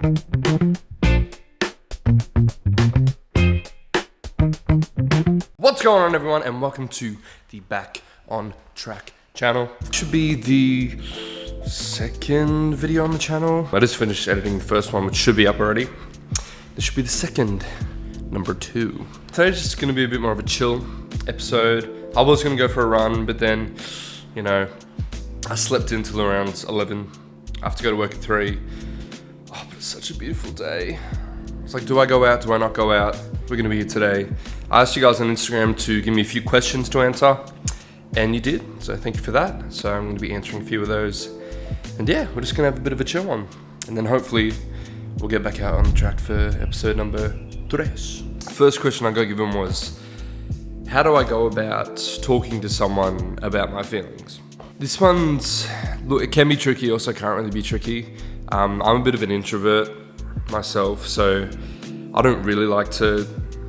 What's going on, everyone, and welcome to the Back on Track channel. Should be the second video on the channel. I just finished editing the first one, which should be up already. This should be the second, number 2. Today's just gonna be a bit more of a chill episode. I was gonna go for a run, but then, you know, I slept until around 11. I have to go to work at 3. Oh, but it's such a beautiful day. It's like, do I go out? Do I not go out? We're gonna be here today. I asked you guys on Instagram to give me a few questions to answer, and you did, so thank you for that. So I'm gonna be answering a few of those. And yeah, we're just gonna have a bit of a chill one. And then hopefully we'll get back out on the track for episode number 3. First question I got given was, how do I go about talking to someone about my feelings? This one's, look, it can be tricky, also can't really be tricky. I'm a bit of an introvert myself, so I don't really like to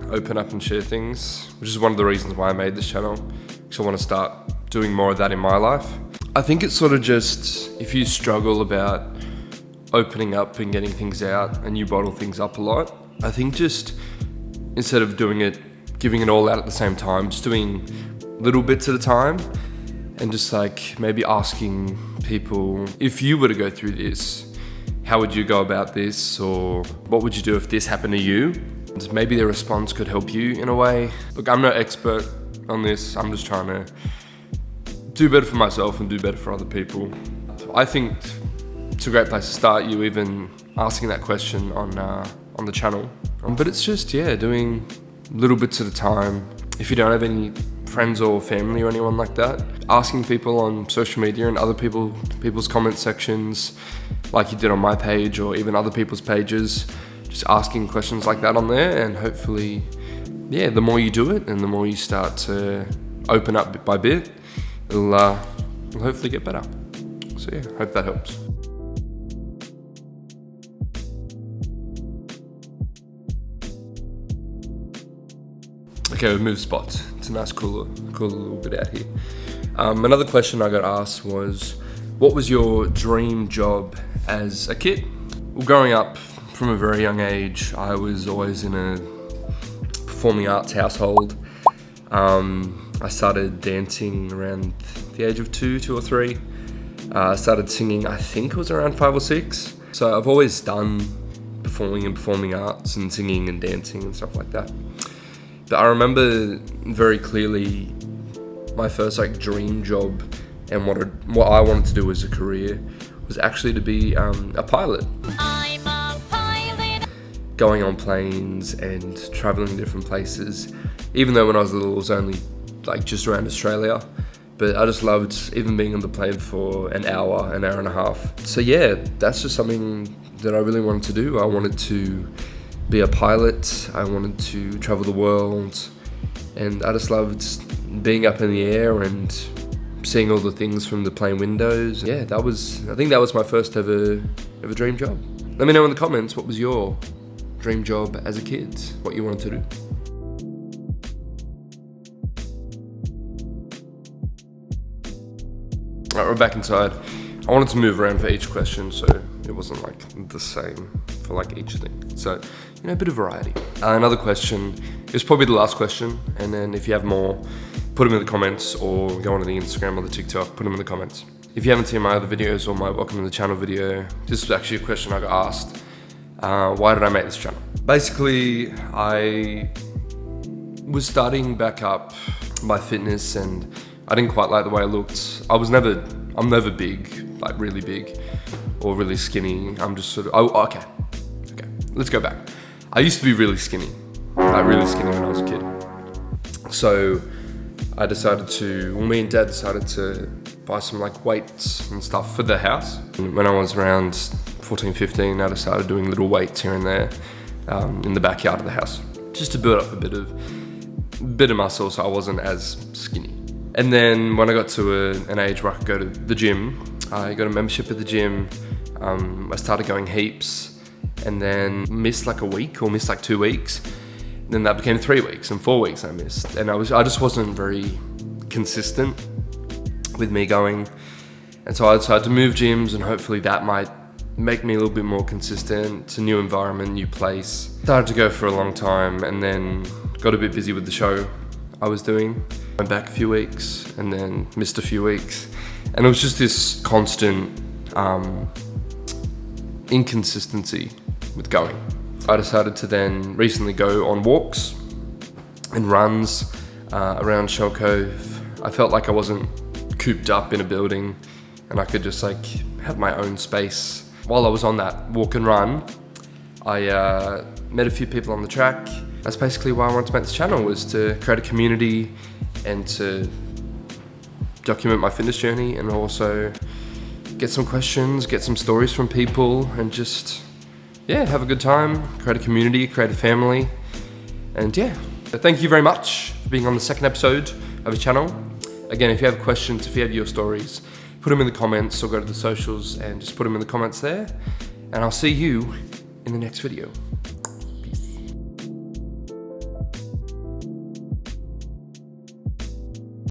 open up and share things, which is one of the reasons why I made this channel, because I want to start doing more of that in my life. I think it's sort of just, if you struggle about opening up and getting things out and you bottle things up a lot, I think just instead of doing it, giving it all out at the same time, just doing little bits at a time, and just like maybe asking people, if you were to go through this, how would you go about this? Or what would you do if this happened to you? Maybe their response could help you in a way. Look, I'm no expert on this. I'm just trying to do better for myself and do better for other people. I think it's a great place to start, you even asking that question on the channel. But it's just, yeah, doing little bits at a time. If you don't have any friends or family or anyone like that, asking people on social media and other people's comment sections, like you did on my page or even other people's pages, just asking questions like that on there, and hopefully, yeah, the more you do it and the more you start to open up bit by bit, it'll hopefully get better. So yeah, hope that helps. Okay, we've moved spots. It's a nice, cool little bit out here. Another question I got asked was, what was your dream job as a kid? Well, growing up, from a very young age, I was always in a performing arts household. I started dancing around the age of 2 or 3. I started singing, I think it was around 5 or 6. So I've always done performing arts and singing and dancing and stuff like that. But I remember very clearly my first dream job and what I wanted to do as a career was actually to be a pilot. I'm a pilot. Going on planes and traveling different places. Even though when I was little it was only just around Australia. But I just loved even being on the plane for an hour and a half. So yeah, that's just something that I really wanted to do. I wanted to be a pilot, I wanted to travel the world, and I just loved being up in the air and seeing all the things from the plane windows. Yeah, I think that was my first ever dream job. Let me know in the comments, what was your dream job as a kid? What you wanted to do? Alright, we're back inside. I wanted to move around for each question, so it wasn't the same for each thing. So, a bit of variety. Another question is probably the last question, and then if you have more, put them in the comments or go onto the Instagram or the TikTok, put them in the comments. If you haven't seen my other videos or my welcome to the channel video, this was actually a question I got asked. Why did I make this channel? Basically, I was starting back up my fitness and I didn't quite like the way I looked. I'm never big, really big or really skinny. I'm just okay, let's go back. I used to be really skinny, when I was a kid. So I decided me and Dad decided to buy some weights and stuff for the house. And when I was around 14, 15, I decided doing little weights here and there in the backyard of the house, just to build up a bit of muscle so I wasn't as skinny. And then when I got to an age where I could go to the gym, I got a membership at the gym. I started going heaps, and then missed a week or missed 2 weeks. Then that became 3 weeks and 4 weeks I missed. And I just wasn't very consistent with me going. And so I decided to move gyms, and hopefully that might make me a little bit more consistent. It's a new environment, new place. Started to go for a long time and then got a bit busy with the show I was doing. Went back a few weeks and then missed a few weeks. And it was just this constant inconsistency with going. I decided to then recently go on walks and runs around Shell Cove. I felt like I wasn't cooped up in a building and I could just like have my own space. While I was on that walk and run, I met a few people on the track. That's basically why I wanted to make this channel, was to create a community and to document my fitness journey and also get some questions, get some stories from people and just, yeah, have a good time, create a community, create a family. And yeah, so thank you very much for being on the second episode of the channel. Again, if you have questions, if you have your stories, put them in the comments or go to the socials and just put them in the comments there. And I'll see you in the next video.